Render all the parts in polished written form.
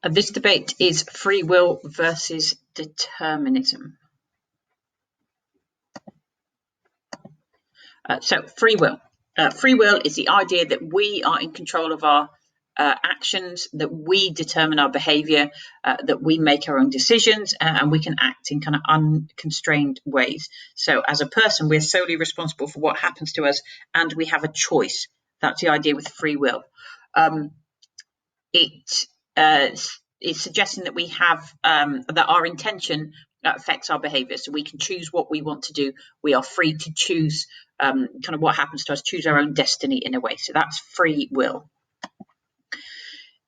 This debate is free will versus determinism. So free will. Free will is the idea that we are in control of our actions, that we determine our behavior, that we make our own decisions, and we can act in kind of unconstrained ways. So as a person, we're solely responsible for what happens to us, and we have a choice. That's the idea with free will. It is suggesting that we have that our intention affects our behavior, so we can choose what we want to do. We are free to choose kind of what happens to us, choose our own destiny in a way. So that's free will.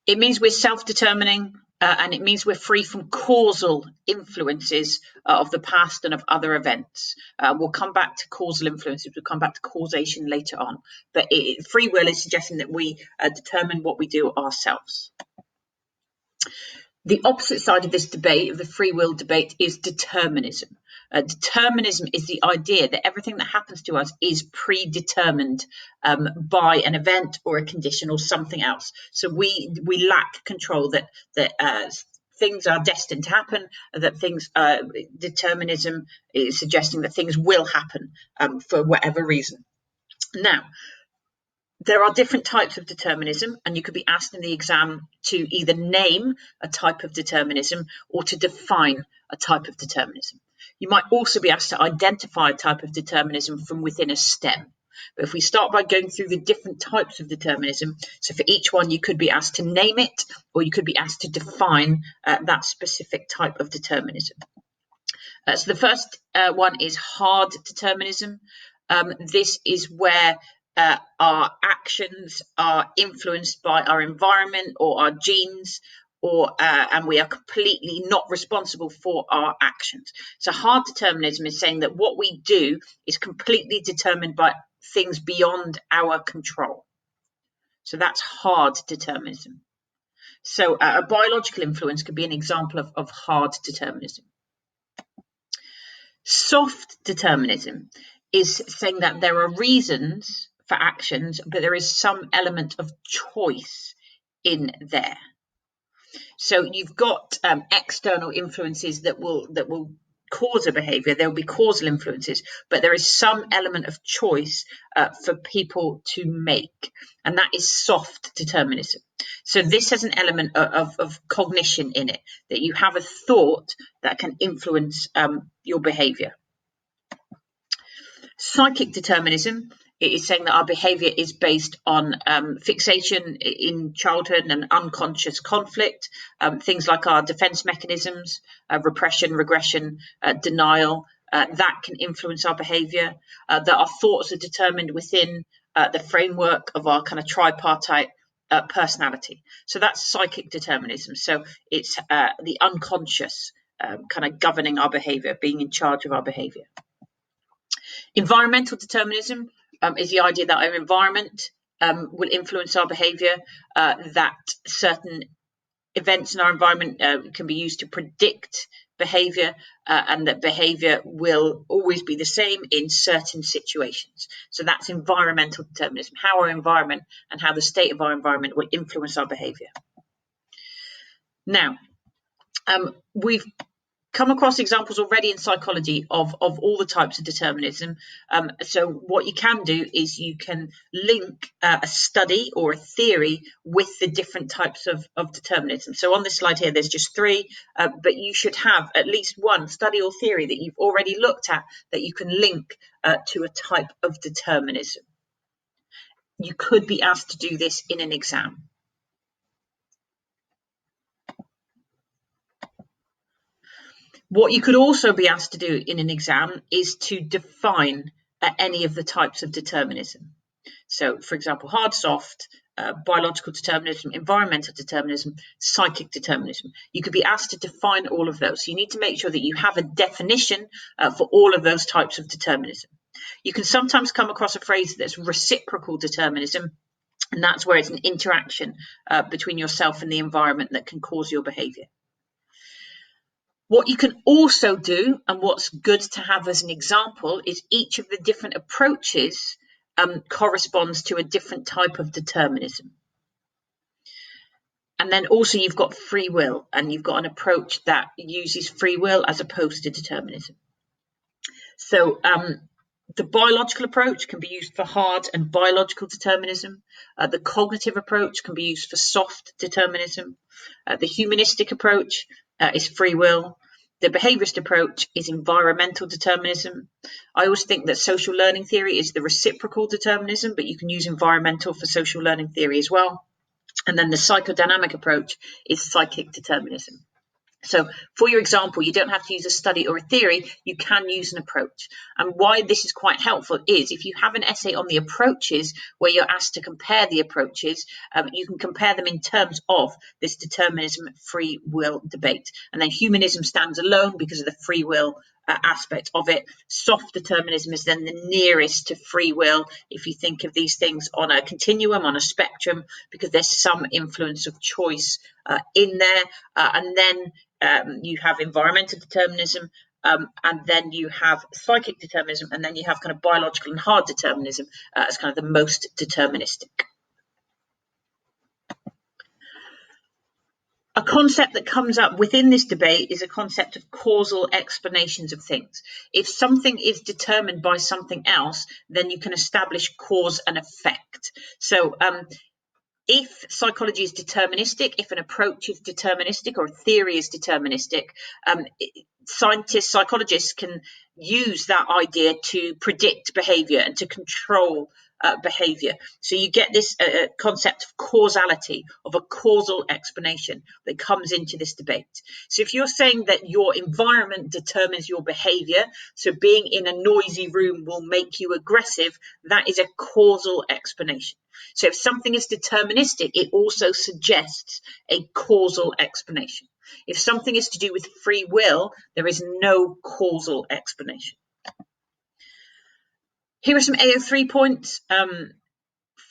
It means we're self-determining, and it means we're free from causal influences of the past and of other events. We'll come back to causal influences, we'll come back to causation later on. But free will is suggesting that we determine what we do ourselves. The opposite side of this debate, of the free will debate, is determinism. Determinism is the idea that everything that happens to us is predetermined by an event or a condition or something else. So we lack control, that things are destined to happen, that things, determinism is suggesting that things will happen for whatever reason. Now, there are different types of determinism, and you could be asked in the exam to either name a type of determinism or to define a type of determinism. You might also be asked to identify a type of determinism from within a stem. But if we start by going through the different types of determinism, so for each one you could be asked to name it, or you could be asked to define that specific type of determinism. So the first one is hard determinism. This is where our actions are influenced by our environment or our genes, and we are completely not responsible for our actions. So hard determinism is saying that what we do is completely determined by things beyond our control. So that's hard determinism. So a biological influence could be an example of hard determinism. Soft determinism is saying that there are reasons for actions, but there is some element of choice in there. So you've got external influences that will cause a behavior. There will be causal influences, but there is some element of choice for people to make, and that is soft determinism. So this has an element of cognition in it, that you have a thought that can influence your behavior. Psychic determinism is saying that our behavior is based on fixation in childhood and unconscious conflict, things like our defense mechanisms, repression, regression, denial, that can influence our behavior, that our thoughts are determined within the framework of our kind of tripartite personality. So that's psychic determinism. So it's the unconscious kind of governing our behavior, being in charge of our behavior. Environmental determinism is the idea that our environment will influence our behavior, that certain events in our environment can be used to predict behavior, and that behavior will always be the same in certain situations. So that's environmental determinism, how our environment and how the state of our environment will influence our behavior. Now, we've come across examples already in psychology of all the types of determinism. So what you can do is you can link a study or a theory with the different types of determinism. So on this slide here, there's just three, but you should have at least one study or theory that you've already looked at that you can link to a type of determinism. You could be asked to do this in an exam. What you could also be asked to do in an exam is to define any of the types of determinism. So, for example, hard, soft, biological determinism, environmental determinism, psychic determinism. You could be asked to define all of those. So you need to make sure that you have a definition for all of those types of determinism. You can sometimes come across a phrase that's reciprocal determinism, and that's where it's an interaction between yourself and the environment that can cause your behavior. What you can also do, and what's good to have as an example, is each of the different approaches corresponds to a different type of determinism. And then also you've got free will, and you've got an approach that uses free will as opposed to determinism. So the biological approach can be used for hard and biological determinism. The cognitive approach can be used for soft determinism. The humanistic approach is free will. The behaviorist approach is environmental determinism. I always think that social learning theory is the reciprocal determinism, but you can use environmental for social learning theory as well. And then the psychodynamic approach is psychic determinism. So for your example, you don't have to use a study or a theory, you can use an approach. And why this is quite helpful is if you have an essay on the approaches where you're asked to compare the approaches, you can compare them in terms of this determinism free will debate. And then humanism stands alone because of the free will aspect of it. Soft determinism is then the nearest to free will if you think of these things on a continuum, on a spectrum, because there's some influence of choice in there. And then you have environmental determinism, and then you have psychic determinism, and then you have kind of biological and hard determinism as kind of the most deterministic. A concept that comes up within this debate is a concept of causal explanations of things. If something is determined by something else, then you can establish cause and effect. So if psychology is deterministic, if an approach is deterministic or a theory is deterministic, scientists, psychologists can use that idea to predict behavior and to control behavior. So you get this concept of causality, of a causal explanation that comes into this debate. So if you're saying that your environment determines your behavior, so being in a noisy room will make you aggressive, that is a causal explanation. So if something is deterministic, it also suggests a causal explanation. If something is to do with free will, there is no causal explanation. Here are some AO3 points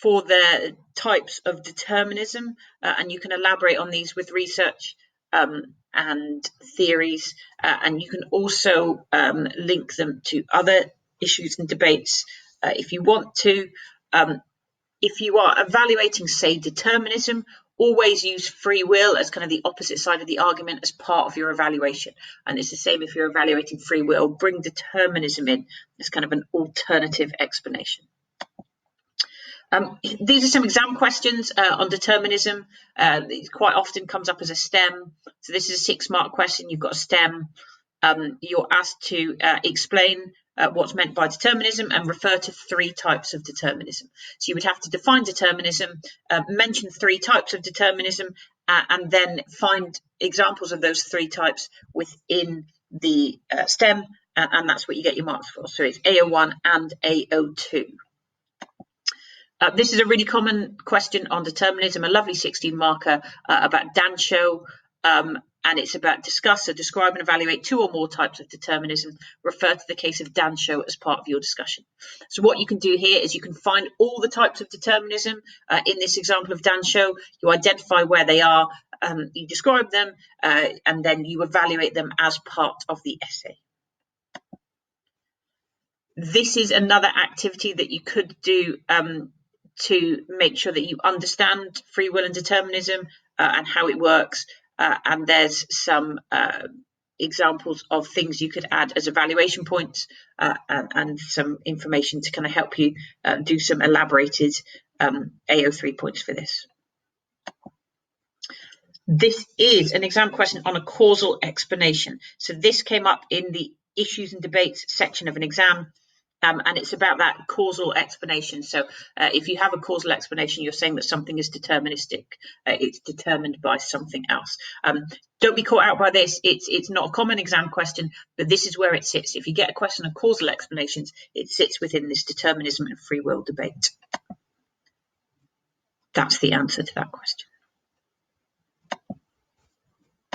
for the types of determinism, and you can elaborate on these with research and theories, and you can also link them to other issues and debates if you want to. If you are evaluating, say, determinism, always use free will as kind of the opposite side of the argument as part of your evaluation. And it's the same if you're evaluating free will, bring determinism in as kind of an alternative explanation. These are some exam questions on determinism. It quite often comes up as a STEM. So this is a 6-mark question. You've got a STEM. You're asked to explain what's meant by determinism and refer to 3 types of determinism. So you would have to define determinism, mention 3 types of determinism, and then find examples of those 3 types within the STEM, and that's what you get your marks for. So it's AO1 and AO2. This is a really common question on determinism, a lovely 16-marker about Dancho, and it's about discuss or describe and evaluate 2 or more types of determinism. Refer to the case of Dancho as part of your discussion. So what you can do here is you can find all the types of determinism in this example of Dancho. You identify where they are, you describe them, and then you evaluate them as part of the essay. This is another activity that you could do to make sure that you understand free will and determinism and how it works. And there's some examples of things you could add as evaluation points and some information to kind of help you do some elaborated AO3 points for this. This is an exam question on a causal explanation. So this came up in the issues and debates section of an exam. And it's about that causal explanation. So if you have a causal explanation, you're saying that something is deterministic. It's determined by something else. Don't be caught out by this. It's not a common exam question, but this is where it sits. If you get a question on causal explanations, it sits within this determinism and free will debate. That's the answer to that question.